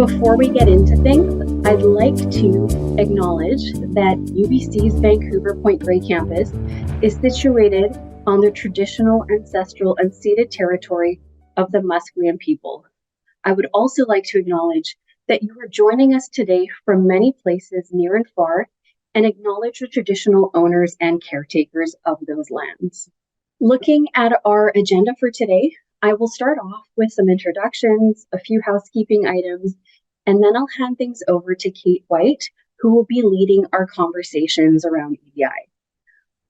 Before we get into things, I'd like to acknowledge that UBC's Vancouver Point Grey campus is situated on the traditional, ancestral, unceded territory of the Musqueam people. I would also like to acknowledge that you are joining us today from many places near and far, and acknowledge the traditional owners and caretakers of those lands. Looking at our agenda for today, I will start off with some introductions, a few housekeeping items, and then I'll hand things over to Kate White, who will be leading our conversations around EDI.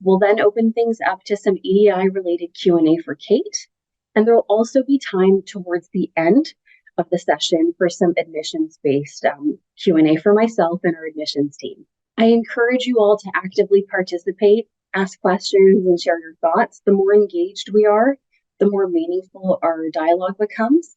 We'll then open things up to some EDI-related Q&A for Kate, and there will also be time towards the end of the session for some admissions-based Q&A for myself and our admissions team. I encourage you all to actively participate, ask questions, and share your thoughts. The more engaged we are, the more meaningful our dialogue becomes.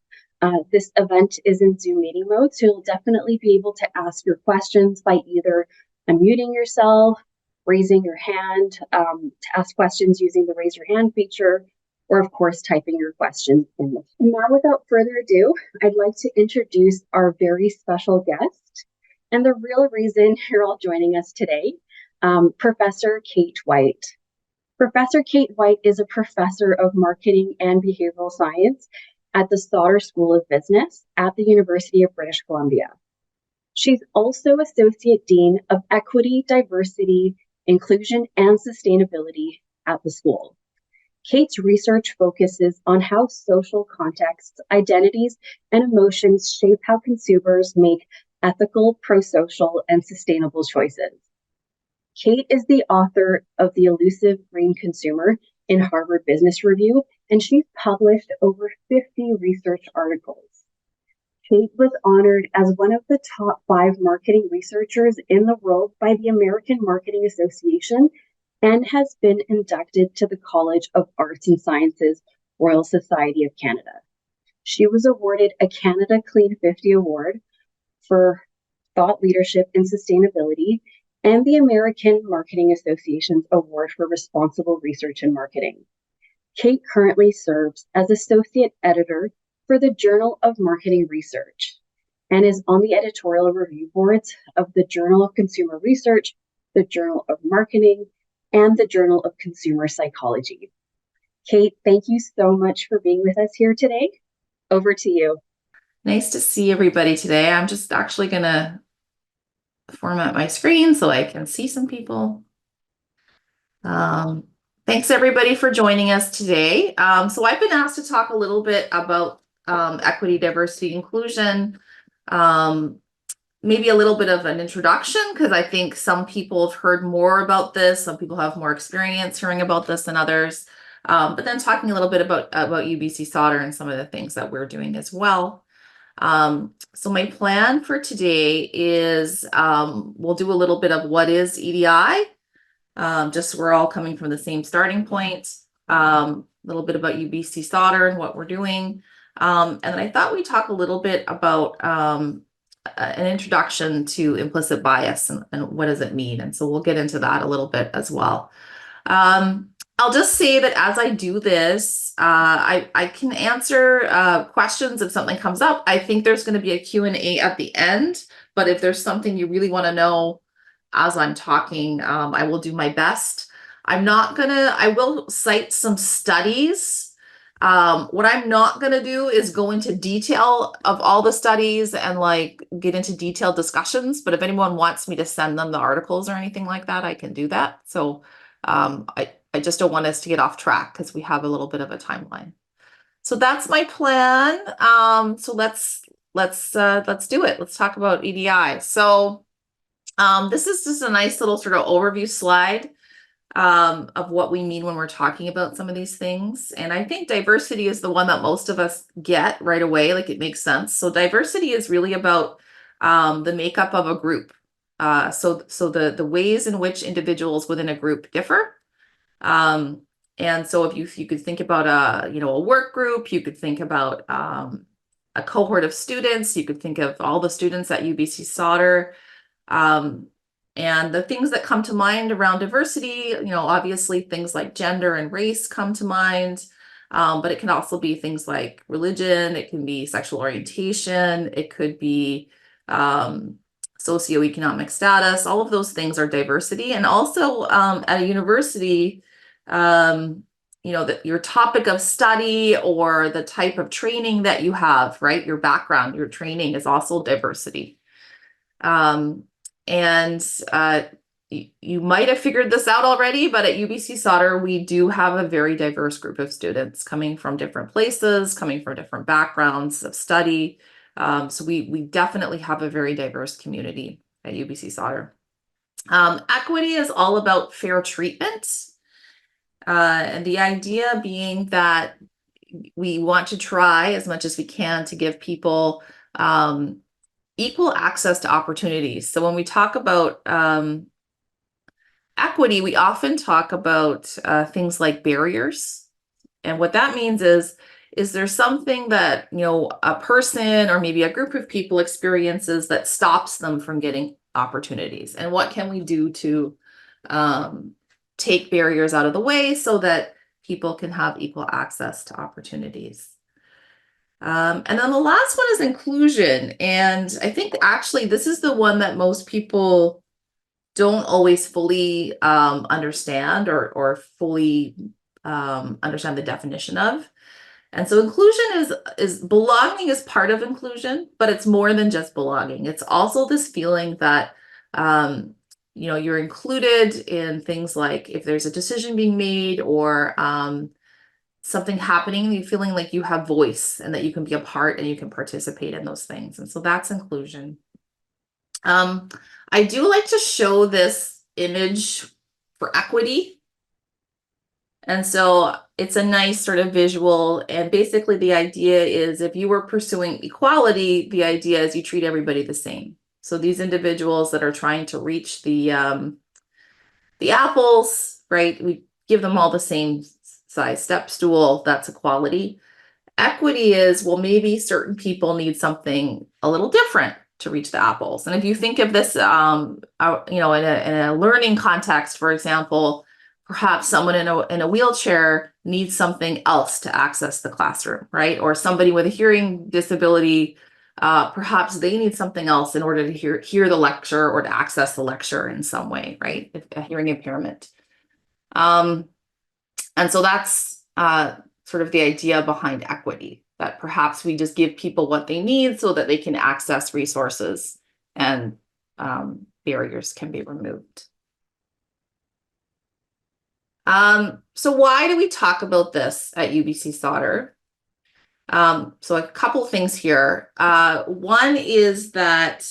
This event is in Zoom meeting mode, so you'll definitely be able to ask your questions by either unmuting yourself, raising your hand to ask questions using the raise your hand feature, or of course, typing your questions in. And now, without further ado, I'd like to introduce our very special guest, and the real reason you're all joining us today, Professor Kate White. Professor Kate White is a professor of marketing and behavioral science at the Sauder School of Business at the University of British Columbia. She's also Associate Dean of Equity, Diversity, Inclusion, and Sustainability at the school. Kate's research focuses on how social contexts, identities, and emotions shape how consumers make ethical, pro-social, and sustainable choices. Kate is the author of The Elusive Green Consumer in Harvard Business Review, and she's published over 50 research articles. Kate was honored as one of the top 5 marketing researchers in the world by the American Marketing Association and has been inducted to the College of Arts and Sciences Royal Society of Canada. She was awarded a Canada Clean 50 Award for thought leadership in sustainability and the American Marketing Association's Award for Responsible Research in Marketing. Kate currently serves as Associate Editor for the Journal of Marketing Research and is on the editorial review boards of the Journal of Consumer Research, the Journal of Marketing, and the Journal of Consumer Psychology. Kate, thank you so much for being with us here today. Over to you. Nice to see everybody today. I'm just actually going to format my screen so I can see some people. Thanks everybody for joining us today. So I've been asked to talk a little bit about equity, diversity, inclusion, maybe a little bit of an introduction, because I think some people have heard more about this. Some people have more experience hearing about this than others. But then talking a little bit about UBC Sauder and some of the things that we're doing as well. So my plan for today is we'll do a little bit of what is EDI, just so we're all coming from the same starting point, a little bit about UBC Sauder and what we're doing. And then I thought we'd talk a little bit about an introduction to implicit bias and what does it mean. And so we'll get into that a little bit as well. I'll just say that as I do this, I can answer questions if something comes up. I think there's going to be a Q&A at the end, but if there's something you really want to know as I'm talking, I will do my best. I will cite some studies. What I'm not going to do is go into detail of all the studies and like get into detailed discussions, but if anyone wants me to send them the articles or anything like that, I can do that. So I just don't want us to get off track because we have a little bit of a timeline. So that's my plan. So let's do it. Let's talk about EDI. So this is just a nice little sort of overview slide of what we mean when we're talking about some of these things. And I think diversity is the one that most of us get right away, like it makes sense. So diversity is really about the makeup of a group. So the ways in which individuals within a group differ. And so if you could think about a work group, you could think about a cohort of students, you could think of all the students at UBC Sauder. And the things that come to mind around diversity, obviously things like gender and race come to mind. But it can also be things like religion, it can be sexual orientation, it could be socioeconomic status. All of those things are diversity. And also at a university, your topic of study or the type of training that you have, right? Your background, your training is also diversity. You might have figured this out already, but at UBC Sauder, we do have a very diverse group of students coming from different places, coming from different backgrounds of study. So we definitely have a very diverse community at UBC Sauder. Equity is all about fair treatment. And the idea being that we want to try as much as we can to give people equal access to opportunities. So when we talk about equity, we often talk about things like barriers. And what that means is there something that, a person or maybe a group of people experiences that stops them from getting opportunities? And what can we do to take barriers out of the way so that people can have equal access to opportunities? And then the last one is inclusion. And I think actually this is the one that most people don't always fully understand or fully understand the definition of. And so inclusion is belonging is part of inclusion, but it's more than just belonging. It's also this feeling that you're included in things like if there's a decision being made or something happening, you feeling like you have voice and that you can be a part and you can participate in those things. And so that's inclusion. I do like to show this image for equity. And so it's a nice sort of visual. And basically the idea is if you were pursuing equality, the idea is you treat everybody the same. So these individuals that are trying to reach the apples, right? We give them all the same size step stool. That's equality. Equity is, well, maybe certain people need something a little different to reach the apples. And if you think of this, in a learning context, for example, perhaps someone in a wheelchair needs something else to access the classroom, right? Or somebody with a hearing disability, perhaps they need something else in order to hear the lecture or to access the lecture in some way, right? If a hearing impairment. And so that's sort of the idea behind equity, that perhaps we just give people what they need so that they can access resources and barriers can be removed. So why do we talk about this at UBC Sauder? So a couple things here. One is that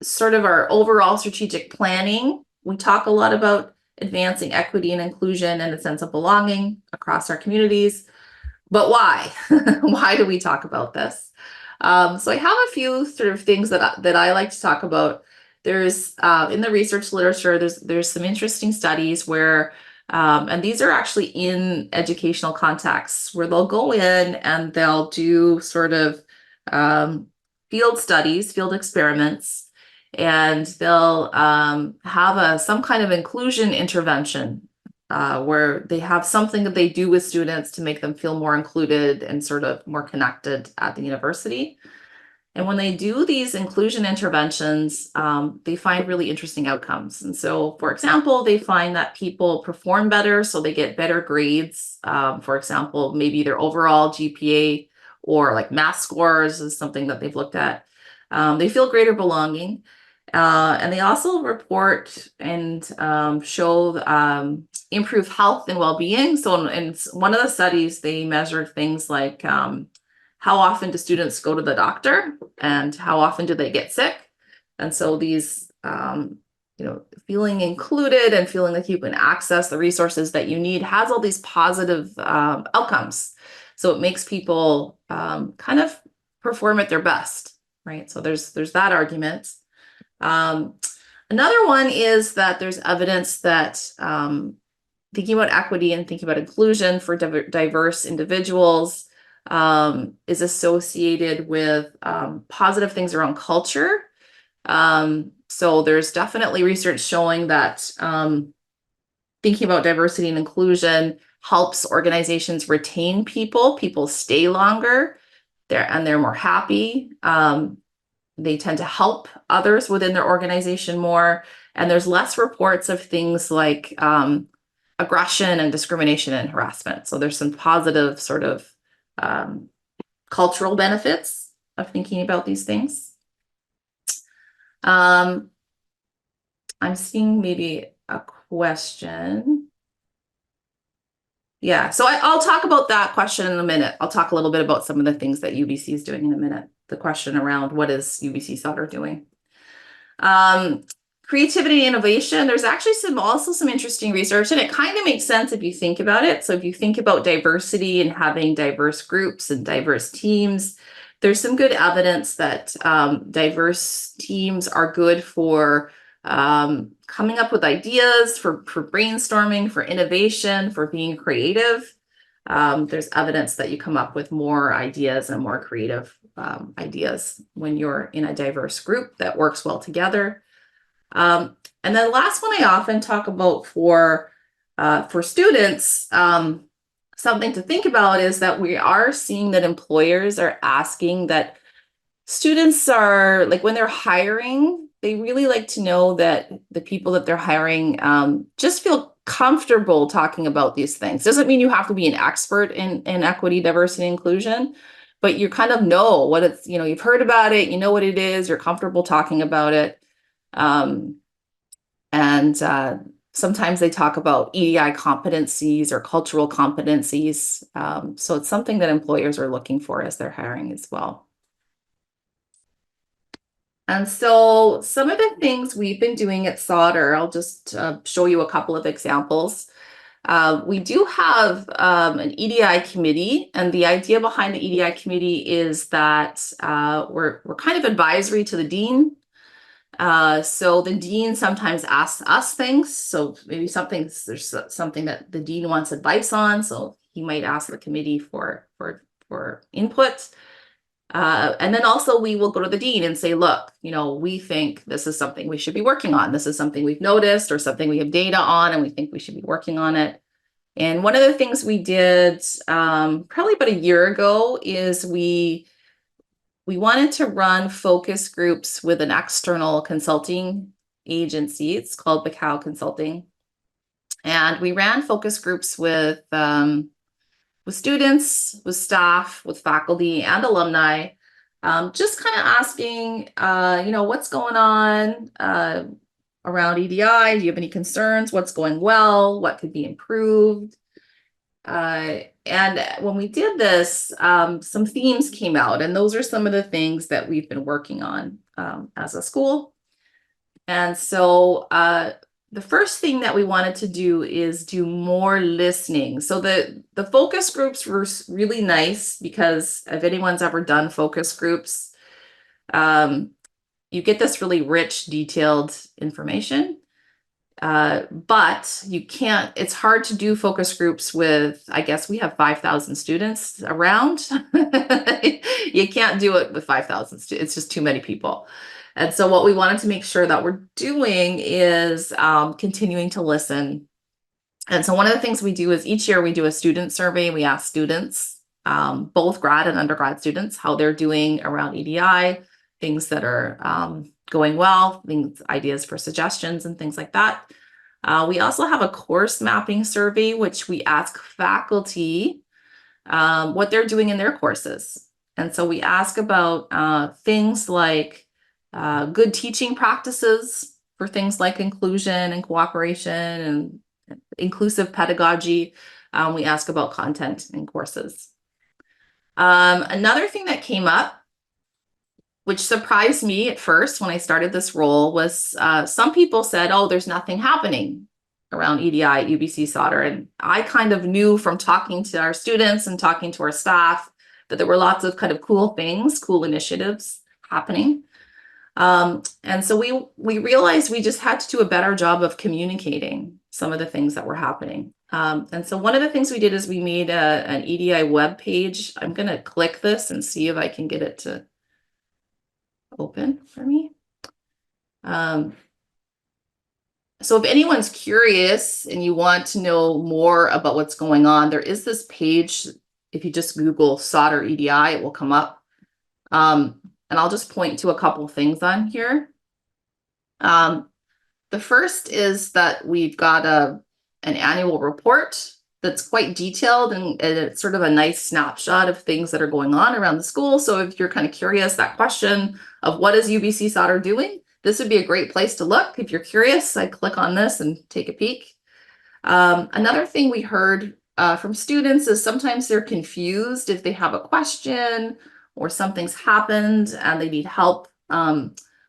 sort of our overall strategic planning, we talk a lot about advancing equity and inclusion and a sense of belonging across our communities. But why? Why do we talk about this? So I have a few sort of things that I like to talk about. There's in the research literature, there's some interesting studies where, and these are actually in educational contexts, where they'll go in and they'll do sort of field studies, field experiments, and they'll have some kind of inclusion intervention where they have something that they do with students to make them feel more included and sort of more connected at the university. And when they do these inclusion interventions, they find really interesting outcomes. And so, for example, they find that people perform better, so they get better grades. For example, maybe their overall GPA or like math scores is something that they've looked at. They feel greater belonging. And they also report and show improved health and well-being. So in one of the studies, they measured things like how often do students go to the doctor and how often do they get sick? And so these, feeling included and feeling like you can access the resources that you need has all these positive outcomes. So it makes people kind of perform at their best, right? So there's that argument. Another one is that there's evidence that thinking about equity and thinking about inclusion for diverse individuals is associated with positive things around culture. So there's definitely research showing that thinking about diversity and inclusion helps organizations retain people. People stay longer, they're more happy. They tend to help others within their organization more, and there's less reports of things like aggression and discrimination and harassment. So there's some positive sort of cultural benefits of thinking about these things. I'm seeing maybe a question. Yeah, so I'll talk about that question in a minute. I'll talk a little bit about some of the things that UBC is doing in a minute. The question around what is UBC Sauder doing? Creativity and innovation, there's actually also some interesting research, and it kind of makes sense if you think about it. So if you think about diversity and having diverse groups and diverse teams, there's some good evidence that diverse teams are good for coming up with ideas, for brainstorming, for innovation, for being creative. There's evidence that you come up with more ideas and more creative ideas when you're in a diverse group that works well together. And then the last one I often talk about for students, something to think about is that we are seeing that employers are asking that students are, like, when they're hiring, they really like to know that the people that they're hiring just feel comfortable talking about these things. Doesn't mean you have to be an expert in equity, diversity, inclusion, but you kind of know what it's, you've heard about it, you know what it is, you're comfortable talking about it. Sometimes they talk about EDI competencies or cultural competencies. So it's something that employers are looking for as they're hiring as well. And so some of the things we've been doing at Sauder, I'll just show you a couple of examples. We do have an EDI committee, and the idea behind the EDI committee is that we're kind of advisory to the dean. So the dean sometimes asks us things. So maybe there's something that the dean wants advice on. So he might ask the committee for input. And then also we will go to the dean and say, look, we think this is something we should be working on. This is something we've noticed or something we have data on, and we think we should be working on it. And one of the things we did probably about a year ago is we wanted to run focus groups with an external consulting agency. It's called Bacau Consulting. And we ran focus groups with students, with staff, with faculty and alumni, just kind of asking, what's going on around EDI? Do you have any concerns? What's going well? What could be improved? And when we did this, some themes came out, and those are some of the things that we've been working on as a school. And so the first thing that we wanted to do is do more listening. So the focus groups were really nice because if anyone's ever done focus groups, you get this really rich, detailed information. But it's hard to do focus groups with, I guess we have 5,000 students around. You can't do it with 5,000 students. It's just too many people. And so what we wanted to make sure that we're doing is continuing to listen. And so one of the things we do is each year we do a student survey. We ask students, both grad and undergrad students, how they're doing around EDI, things that are going well, ideas for suggestions and things like that. We also have a course mapping survey, which we ask faculty what they're doing in their courses. And so we ask about things like good teaching practices for things like inclusion and cooperation and inclusive pedagogy. We ask about content in courses. Another thing that came up, which surprised me at first when I started this role, was some people said, oh, there's nothing happening around EDI at UBC Sauder. And I kind of knew from talking to our students and talking to our staff that there were lots of kind of cool things, cool initiatives happening. And so we realized we just had to do a better job of communicating some of the things that were happening. And so one of the things we did is we made an EDI web page. I'm going to click this and see if I can get it to open for me. So if anyone's curious and you want to know more about what's going on, there is this page. If you just Google Sauder EDI, it will come up. And I'll just point to a couple things on here. The first is that we've got an annual report that's quite detailed, and it's sort of a nice snapshot of things that are going on around the school. So if you're kind of curious, that question of what is UBC Sauder doing, this would be a great place to look. If you're curious, I click on this and take a peek. Another thing we heard from students is sometimes they're confused if they have a question or something's happened and they need help,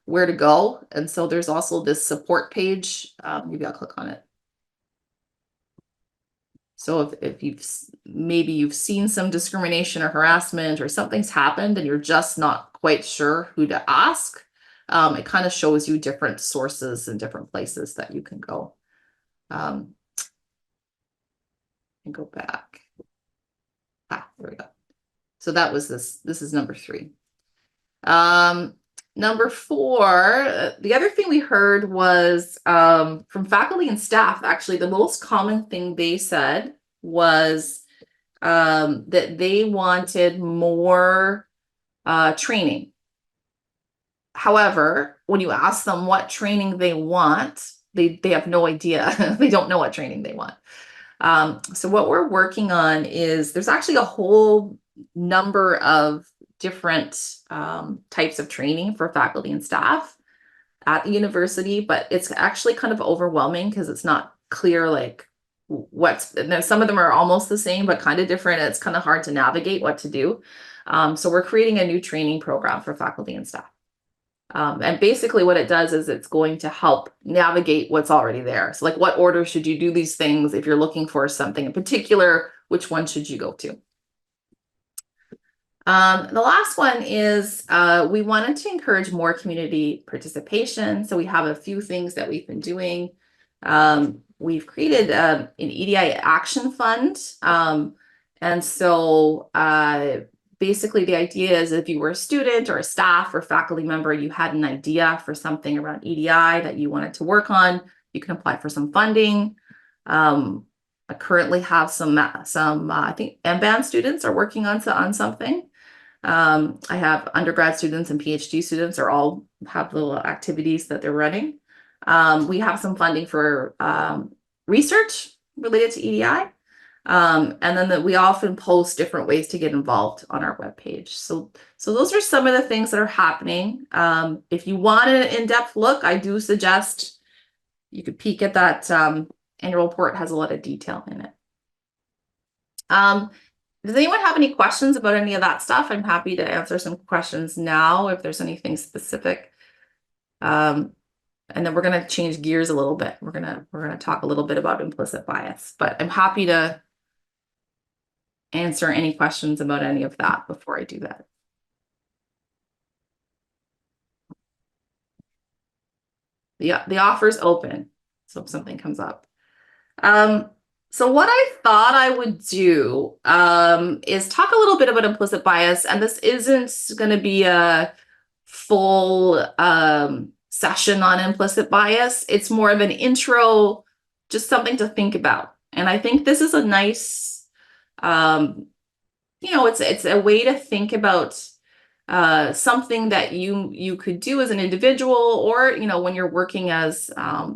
where to go. And so there's also this support page. Maybe I'll click on it. So if you've seen some discrimination or harassment or something's happened and you're just not quite sure who to ask, it kind of shows you different sources and different places that you can go. And go back. There we go. So that was this. This is number 3. Number 4, the other thing we heard was from faculty and staff. Actually, the most common thing they said was that they wanted more training. However, when you ask them what training they want, they have no idea. They don't know what training they want. So what we're working on is there's actually a whole number of different types of training for faculty and staff at the university, but it's actually kind of overwhelming because it's not clear like some of them are almost the same but kind of different. It's kind of hard to navigate what to do. So we're creating a new training program for faculty and staff. And basically what it does is it's going to help navigate what's already there. So like what order should you do these things? If you're looking for something in particular, which one should you go to? The last one is we wanted to encourage more community participation. So we have a few things that we've been doing. We've created an EDI action fund. And so basically the idea is if you were a student or a staff or faculty member, you had an idea for something around EDI that you wanted to work on, you can apply for some funding. I currently have some I think MBAN students are working on something. I have undergrad students and PhD students are all have little activities that they're running. We have some funding for research related to EDI. And then we often post different ways to get involved on our webpage. So those are some of the things that are happening. If you want an in-depth look, I do suggest you could peek at that annual report. It has a lot of detail in it. Does anyone have any questions about any of that stuff? I'm happy to answer some questions now if there's anything specific. And then we're going to change gears a little bit. We're going to talk a little bit about implicit bias, but I'm happy to answer any questions about any of that before I do that. The offer's open, so if something comes up. So what I thought I would do is talk a little bit about implicit bias, and this isn't going to be a full session on implicit bias. It's more of an intro, just something to think about. And I think this is a nice, it's a way to think about something that you could do as an individual, or when you're working as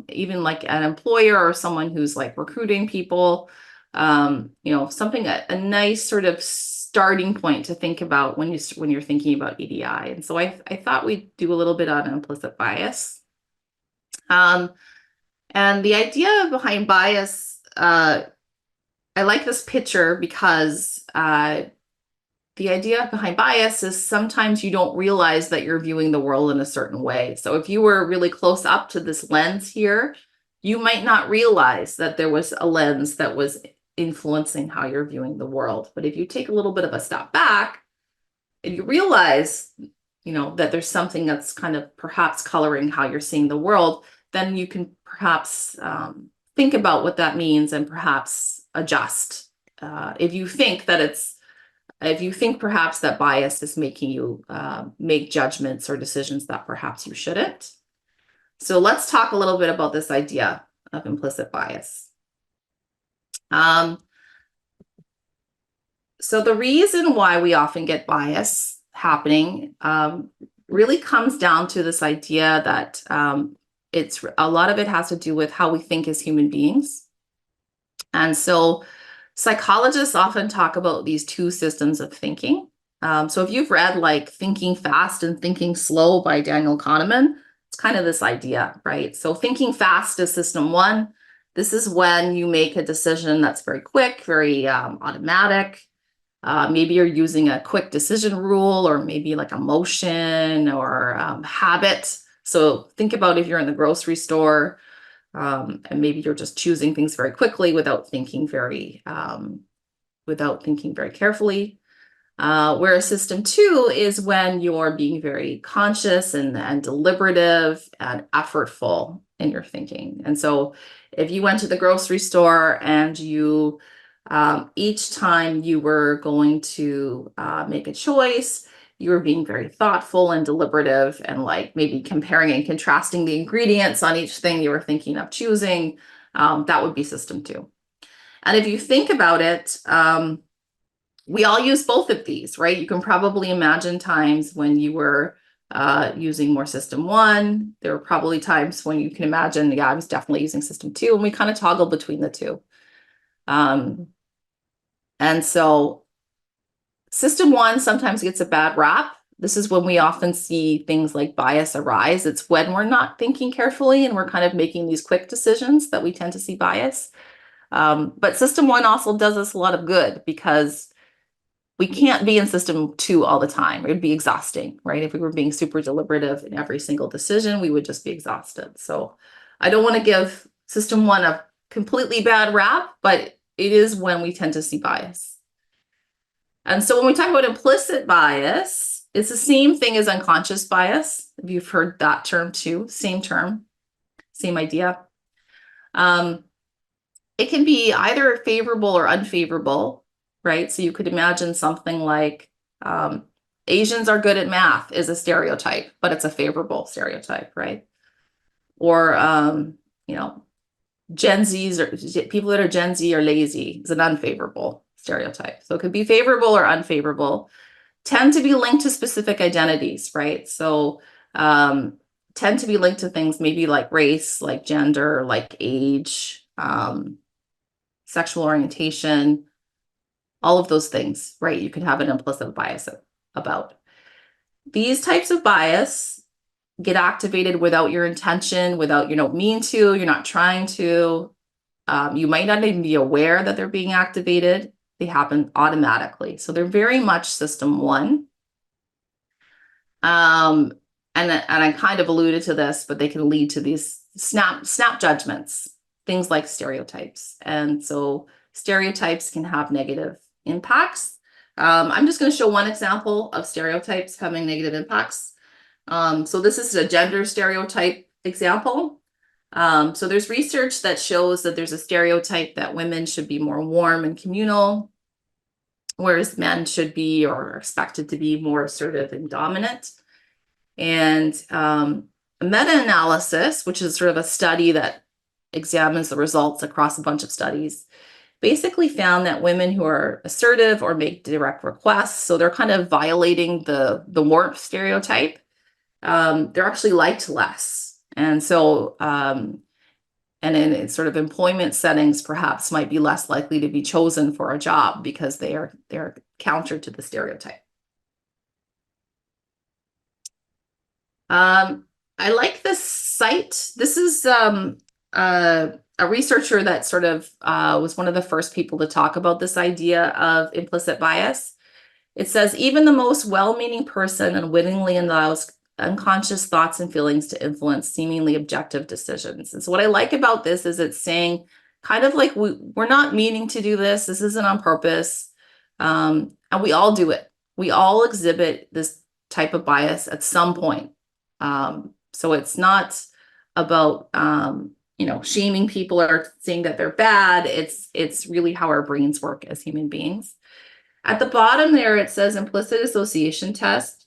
even like an employer or someone who's like recruiting people, something a nice sort of starting point to think about when you're thinking about EDI. And so I thought we'd do a little bit on implicit bias. And the idea behind bias, I like this picture because the idea behind bias is sometimes you don't realize that you're viewing the world in a certain way. So if you were really close up to this lens here, you might not realize that there was a lens that was influencing how you're viewing the world. But if you take a little bit of a step back and you realize, that there's something that's kind of perhaps coloring how you're seeing the world, then you can perhaps think about what that means and perhaps adjust. If you think perhaps that bias is making you make judgments or decisions that perhaps you shouldn't. So let's talk a little bit about this idea. of implicit bias. So the reason why we often get bias happening really comes down to this idea that it's a lot of it has to do with how we think as human beings. And so psychologists often talk about these two systems of thinking. So if you've read like Thinking Fast and Thinking Slow by Daniel Kahneman, it's kind of this idea, right? So thinking fast is system one. This is when you make a decision that's very quick, very automatic. Maybe you're using a quick decision rule, or maybe like emotion or habit. So think about if you're in the grocery store, and maybe you're just choosing things very quickly without thinking very carefully. Whereas system two is when you're being very conscious and deliberative and effortful in your thinking. And so if you went to the grocery store and you each time you were going to make a choice, you were being very thoughtful and deliberative and like maybe comparing and contrasting the ingredients on each thing you were thinking of choosing, that would be system two. And if you think about it, we all use both of these, right? You can probably imagine times when you were using more system one. There were probably times when you can imagine, yeah, I was definitely using system two, and we kind of toggle between the two. And so system one sometimes gets a bad rap. This is when we often see things like bias arise. It's when we're not thinking carefully and we're kind of making these quick decisions that we tend to see bias. But system one also does us a lot of good, because we can't be in system two all the time. It would be exhausting, right? If we were being super deliberative in every single decision, we would just be exhausted. So I don't want to give system one a completely bad rap, but it is when we tend to see bias. And so when we talk about implicit bias, it's the same thing as unconscious bias. If you've heard that term too, same term, same idea. It can be either favorable or unfavorable, right? So you could imagine something like Asians are good at math is a stereotype, but it's a favorable stereotype, right? Or, Gen Zs or people that are Gen Z are lazy is an unfavorable stereotype. So it could be favorable or unfavorable, tend to be linked to specific identities, right? So tend to be linked to things maybe like race, like gender, like age, sexual orientation, all of those things, right? You can have an implicit bias about. These types of bias get activated without your intention, without you don't mean to, you're not trying to. You might not even be aware that they're being activated. They happen automatically. So they're very much system one. And I kind of alluded to this, but they can lead to these snap judgments, things like stereotypes. And so stereotypes can have negative impacts. I'm just going to show one example of stereotypes having negative impacts. So this is a gender stereotype example. So there's research that shows that there's a stereotype that women should be more warm and communal, whereas men should be or are expected to be more assertive and dominant. And a meta-analysis, which is sort of a study that examines the results across a bunch of studies, basically found that women who are assertive or make direct requests, so they're kind of violating the warmth stereotype, they're actually liked less. And so, and in sort of employment settings, perhaps might be less likely to be chosen for a job because they're counter to the stereotype. I like this site. This is a researcher that sort of was one of the first people to talk about this idea of implicit bias. It says, even the most well-meaning person unwittingly allows unconscious thoughts and feelings to influence seemingly objective decisions. And so what I like about this is it's saying kind of like we're not meaning to do this. This isn't on purpose. And we all do it. We all exhibit this type of bias at some point. So it's not about, shaming people or saying that they're bad. It's really how our brains work as human beings. At the bottom there, it says implicit association test.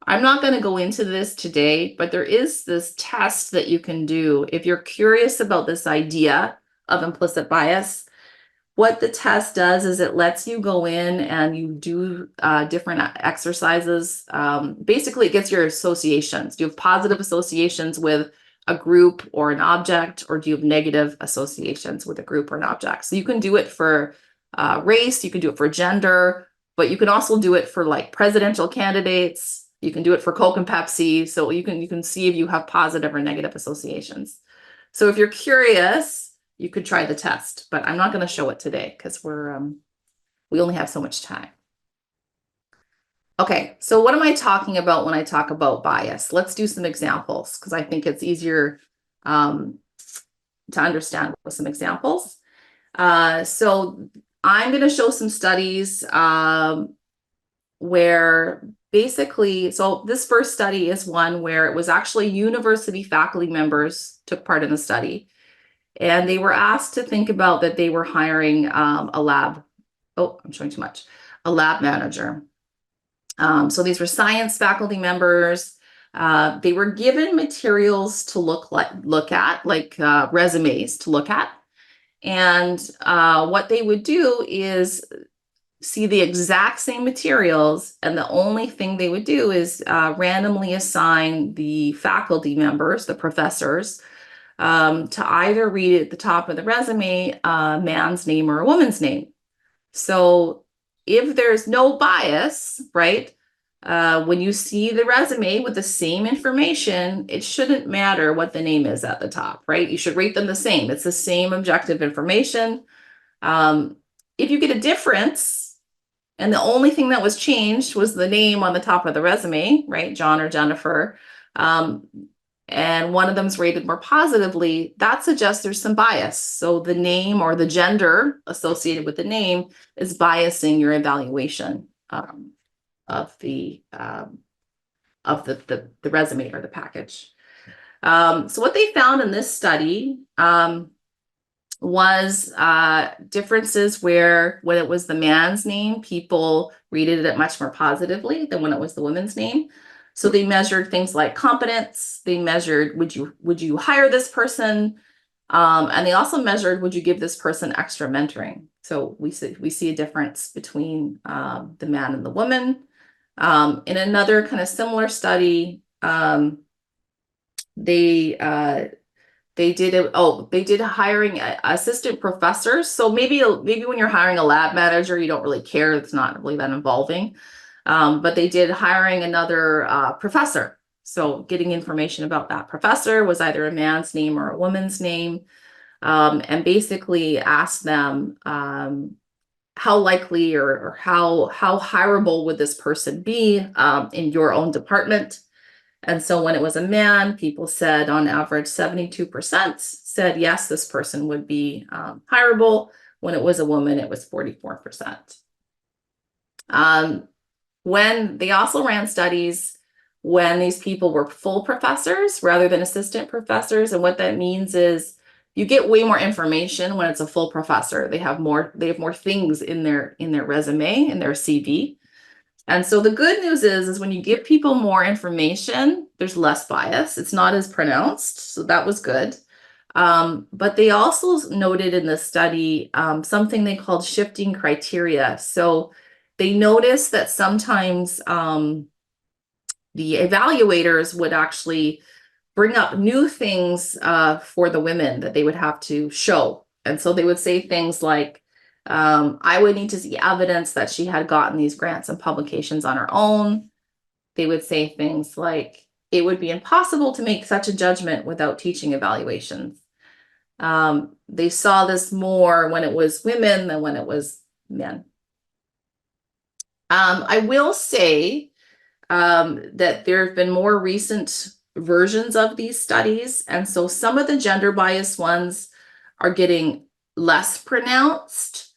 I'm not going to go into this today, but there is this test that you can do if you're curious about this idea of implicit bias. What the test does is it lets you go in and you do different exercises. Basically, it gets your associations. Do you have positive associations with a group or an object, or do you have negative associations with a group or an object? So you can do it for race, you can do it for gender, but you can also do it for like presidential candidates. You can do it for Coke and Pepsi. So you can see if you have positive or negative associations. So if you're curious, you could try the test, but I'm not going to show it today because we only have so much time. Okay, so what am I talking about when I talk about bias? Let's do some examples because I think it's easier to understand with some examples. So I'm going to show some studies where basically, so this first study is one where it was actually university faculty members took part in the study. And they were asked to think about that they were hiring a lab. Oh, I'm showing too much. A lab manager. So these were science faculty members. They were given materials to look at, like resumes to look at. And what they would do is see the exact same materials, and the only thing they would do is randomly assign the faculty members, the professors, to either read at the top of the resume a man's name or a woman's name. So if there's no bias, right, when you see the resume with the same information, it shouldn't matter what the name is at the top, right? You should rate them the same. It's the same objective information. If you get a difference, and the only thing that was changed was the name on the top of the resume, right, John or Jennifer, and one of them's rated more positively, that suggests there's some bias. So the name or the gender associated with the name is biasing your evaluation of the resume or the package. So what they found in this study was differences where when it was the man's name, people rated it much more positively than when it was the woman's name. So they measured things like competence. They measured, would you hire this person? And they also measured, would you give this person extra mentoring? So we see a difference between the man and the woman. In another kind of similar study, they did hiring assistant professors. So maybe when you're hiring a lab manager, you don't really care. It's not really that involving. But they did hiring another professor. So getting information about that professor was either a man's name or a woman's name, and basically asked them how likely or how hireable would this person be in your own department. And so when it was a man, people said on average 72% said yes, this person would be hireable. When it was a woman, it was 44%. When they also ran studies when these people were full professors rather than assistant professors. And what that means is you get way more information when it's a full professor. They have more things in their resume, in their CV. And so the good news is when you give people more information, there's less bias. It's not as pronounced. So that was good. But they also noted in this study something they called shifting criteria. So they noticed that sometimes the evaluators would actually bring up new things for the women that they would have to show. And so they would say things like, I would need to see evidence that she had gotten these grants and publications on her own. They would say things like, it would be impossible to make such a judgment without teaching evaluations. They saw this more when it was women than when it was men. I will say that there have been more recent versions of these studies. And so some of the gender bias ones are getting less pronounced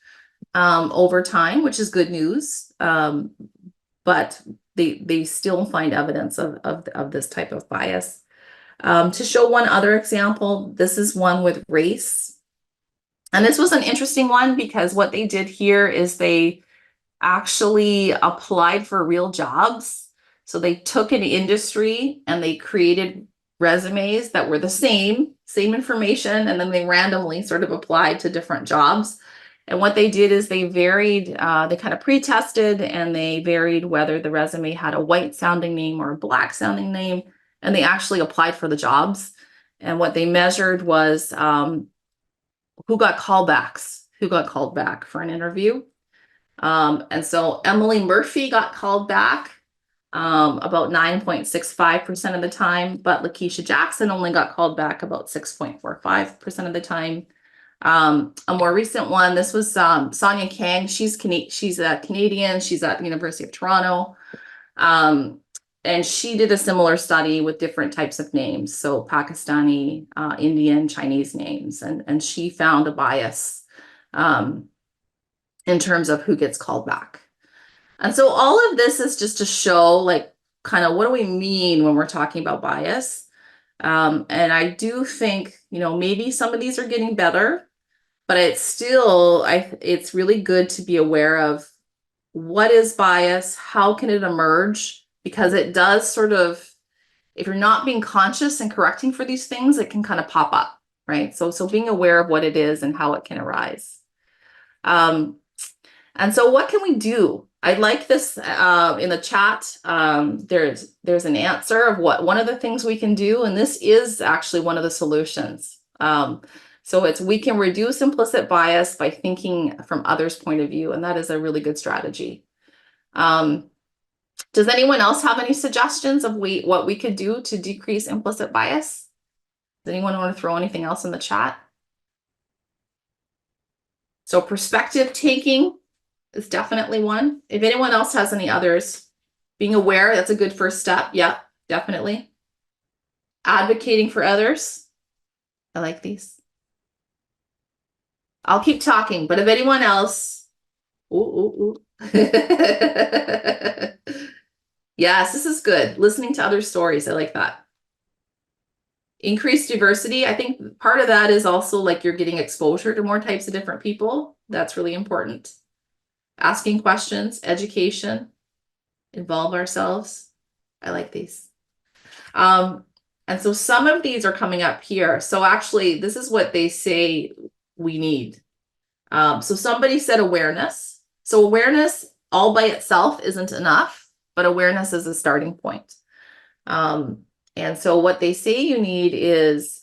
over time, which is good news. But they still find evidence of this type of bias. To show one other example, this is one with race. And this was an interesting one because what they did here is they actually applied for real jobs. So they took an industry and they created resumes that were the same information, and then they randomly sort of applied to different jobs. And what they did is they varied, they kind of pre-tested, and they varied whether the resume had a white sounding name or a black sounding name, and they actually applied for the jobs. And what they measured was who got called back for an interview. And so Emily Murphy got called back about 9.65% of the time, but Lakeisha Jackson only got called back about 6.45% of the time. A more recent one, this was Sonia Kang. She's a Canadian. She's at the University of Toronto. And she did a similar study with different types of names. So Pakistani, Indian, Chinese names. And she found a bias in terms of who gets called back. And so all of this is just to show, like, kind of what do we mean when we're talking about bias? And I do think, maybe some of these are getting better, but it's still, it's really good to be aware of what is bias, how can it emerge, because it does sort of, if you're not being conscious and correcting for these things, it can kind of pop up, right? So being aware of what it is and how it can arise. And so what can we do? I'd like this in the chat. There's an answer of what one of the things we can do, and this is actually one of the solutions. So we can reduce implicit bias by thinking from others' point of view, and that is a really good strategy. Does anyone else have any suggestions of what we could do to decrease implicit bias? Does anyone want to throw anything else in the chat? So perspective taking is definitely one. If anyone else has any others, being aware, that's a good first step. Yeah, definitely. Advocating for others. I like these. I'll keep talking, but if anyone else, yes, this is good. Listening to other stories. I like that. Increased diversity. I think part of that is also like you're getting exposure to more types of different people. That's really important. Asking questions, education, involve ourselves. I like these. And so some of these are coming up here. So actually, this is what they say we need. So somebody said awareness. So awareness all by itself isn't enough, but awareness is a starting point. And so what they say you need is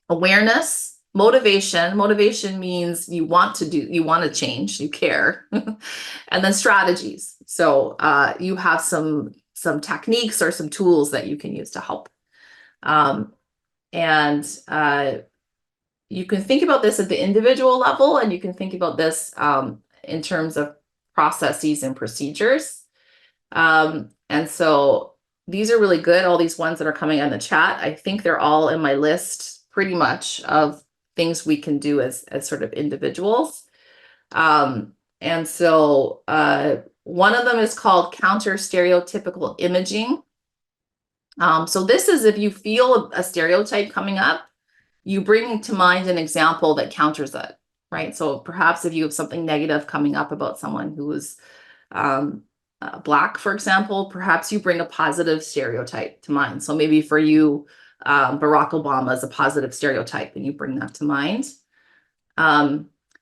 awareness. Motivation means you want to change, you care. And then strategies. So you have some techniques or some tools that you can use to help. You can think about this at the individual level, and you can think about this in terms of processes and procedures. And so these are really good. All these ones that are coming in the chat, I think they're all in my list pretty much of things we can do as sort of individuals. And so one of them is called counter stereotypical imaging. So this is if you feel a stereotype coming up, you bring to mind an example that counters it, right? So perhaps if you have something negative coming up about someone who is Black, for example, perhaps you bring a positive stereotype to mind. So maybe for you, Barack Obama is a positive stereotype, and you bring that to mind.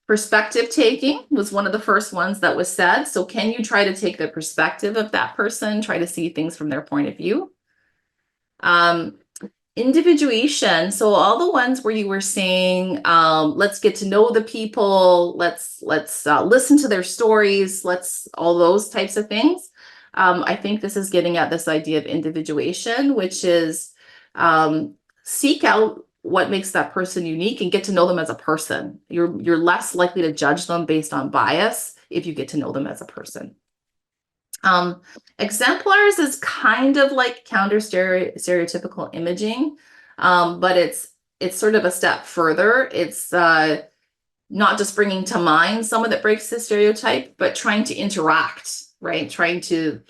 Perspective taking was one of the first ones that was said. So can you try to take the perspective of that person, try to see things from their point of view? Individuation. So all the ones where you were saying, let's get to know the people, let's listen to their stories, all those types of things. I think this is getting at this idea of individuation, which is seek out what makes that person unique and get to know them as a person. You're less likely to judge them based on bias if you get to know them as a person. Exemplars is kind of like counter stereotypical imaging, but it's sort of a step further. It's not just bringing to mind someone that breaks the stereotype, but trying to interact, right? Trying to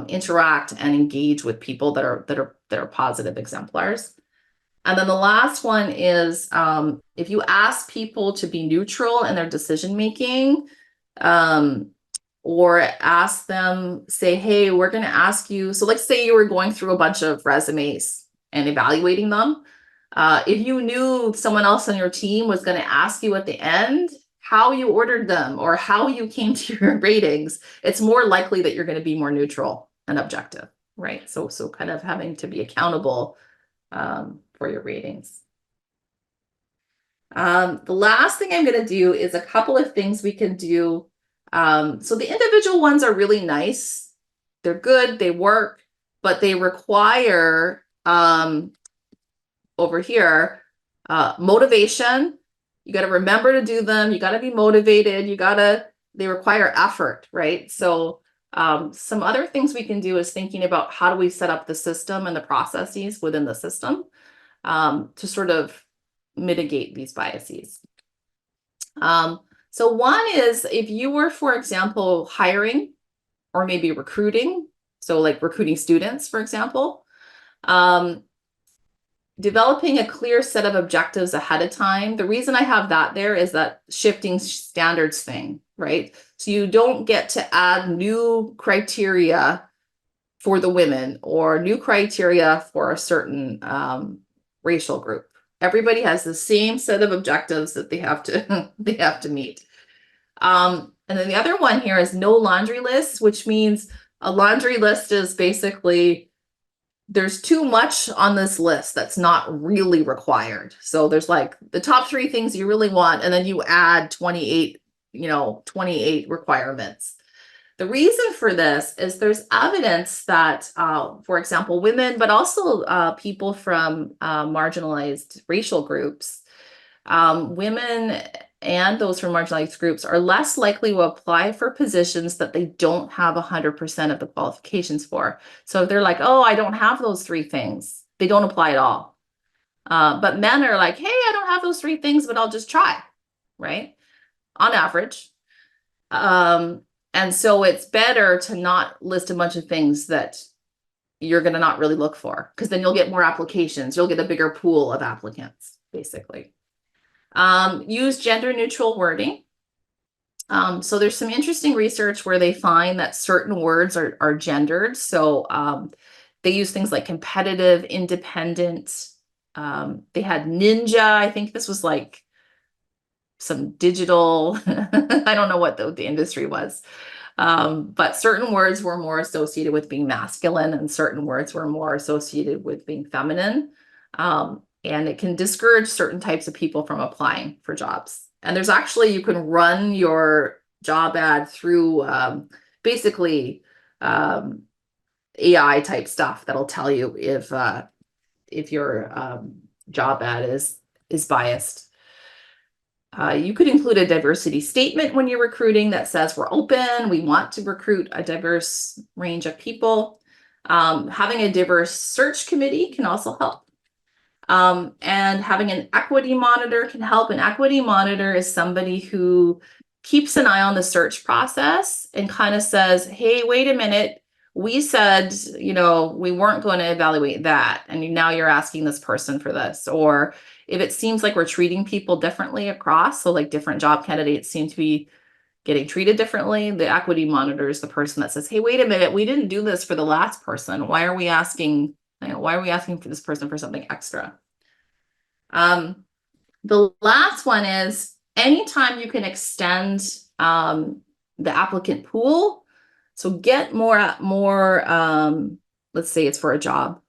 interact and engage with people that are positive exemplars. And then the last one is if you ask people to be neutral in their decision making, or ask them, say, hey, we're going to ask you. So let's say you were going through a bunch of resumes and evaluating them. If you knew someone else on your team was going to ask you at the end how you ordered them or how you came to your ratings, it's more likely that you're going to be more neutral and objective, right? So kind of having to be accountable for your ratings. The last thing I'm going to do is a couple of things we can do. So the individual ones are really nice. They're good, they work, but they require over here motivation. You got to remember to do them. You got to be motivated. They require effort, right? So some other things we can do is thinking about how do we set up the system and the processes within the system to sort of mitigate these biases. So one is if you were, for example, hiring or maybe recruiting, so like recruiting students, for example, developing a clear set of objectives ahead of time. The reason I have that there is that shifting standards thing, right? So you don't get to add new criteria for the women or new criteria for a certain racial group. Everybody has the same set of objectives that they have to meet. And then the other one here is no laundry lists, which means a laundry list is basically there's too much on this list that's not really required. So there's like the top 3 things you really want, and then you add 28 requirements. The reason for this is there's evidence that, for example, women, but also people from marginalized racial groups, women and those from marginalized groups are less likely to apply for positions that they don't have 100% of the qualifications for. So if they're like, oh, I don't have those 3 things, they don't apply at all. But men are like, hey, I don't have those 3 things, but I'll just try, right? On average. And so it's better to not list a bunch of things that you're going to not really look for, because then you'll get more applications. You'll get a bigger pool of applicants, basically. Use gender neutral wording. So there's some interesting research where they find that certain words are gendered. So they use things like competitive, independent. They had ninja. I think this was like some digital, I don't know what the industry was. But certain words were more associated with being masculine and certain words were more associated with being feminine. And it can discourage certain types of people from applying for jobs. And there's actually, you can run your job ad through basically AI type stuff that'll tell you if your job ad is biased. You could include a diversity statement when you're recruiting that says we're open, we want to recruit a diverse range of people. Having a diverse search committee can also help. And having an equity monitor can help. An equity monitor is somebody who keeps an eye on the search process and kind of says, hey, wait a minute, we said, we weren't going to evaluate that. And now you're asking this person for this. Or if it seems like we're treating people differently across, so like different job candidates seem to be getting treated differently, the equity monitor is the person that says, hey, wait a minute, we didn't do this for the last person. Why are we asking for this person for something extra? The last one is anytime you can extend the applicant pool. So get more, let's say it's for a job,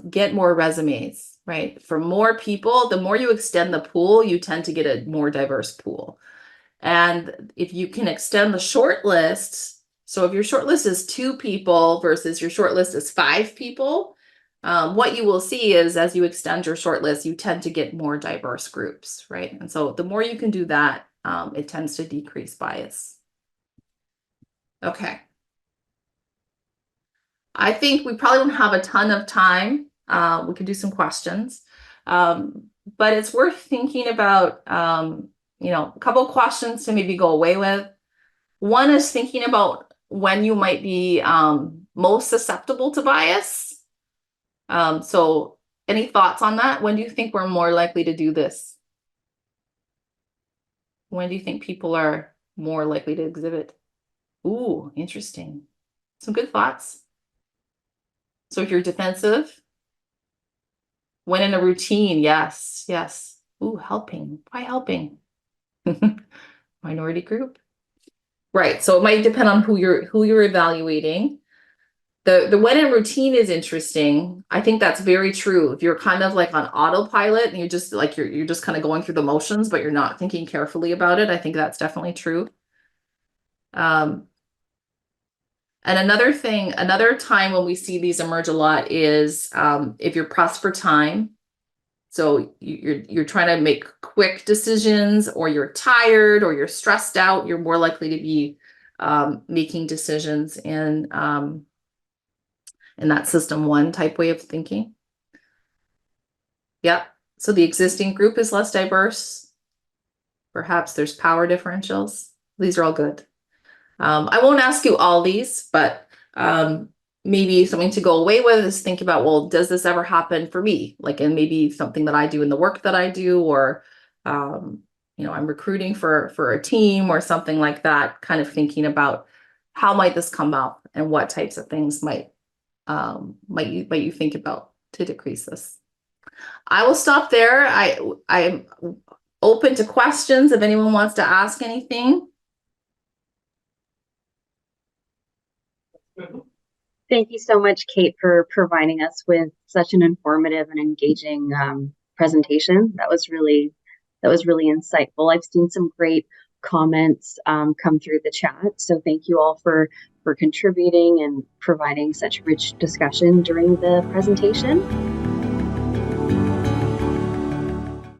get more resumes, right? For more people, the more you extend the pool, you tend to get a more diverse pool. And if you can extend the short list, so if your short list is 2 people versus your short list is 5 people, what you will see is as you extend your short list, you tend to get more diverse groups, right? And so the more you can do that, it tends to decrease bias. Okay. I think we probably don't have a ton of time. We could do some questions, but it's worth thinking about, a couple of questions to maybe go away with. One is thinking about when you might be most susceptible to bias. So any thoughts on that? When do you think we're more likely to do this? When do you think people are more likely to exhibit? Ooh, interesting. Some good thoughts. So if you're defensive, when in a routine, yes, yes. Ooh, helping. Why helping? Minority group. Right. So it might depend on who you're evaluating. The when in routine is interesting. I think that's very true. If you're kind of like on autopilot and you're just like you're just kind of going through the motions, but you're not thinking carefully about it, I think that's definitely true. And another thing, another time when we see these emerge a lot is if you're pressed for time. So you're trying to make quick decisions, or you're tired, or you're stressed out, you're more likely to be making decisions in that system one type way of thinking. Yep. So the existing group is less diverse. Perhaps there's power differentials. These are all good. I won't ask you all these, but maybe something to go away with is think about, well, does this ever happen for me? Like, and maybe something that I do in the work that I do, or, I'm recruiting for a team or something like that, kind of thinking about how might this come up and what types of things might you think about to decrease this. I will stop there. I'm open to questions if anyone wants to ask anything. Thank you so much, Kate, for providing us with such an informative and engaging presentation. That was really insightful. I've seen some great comments come through the chat, so thank you all for contributing and providing such rich discussion during the presentation.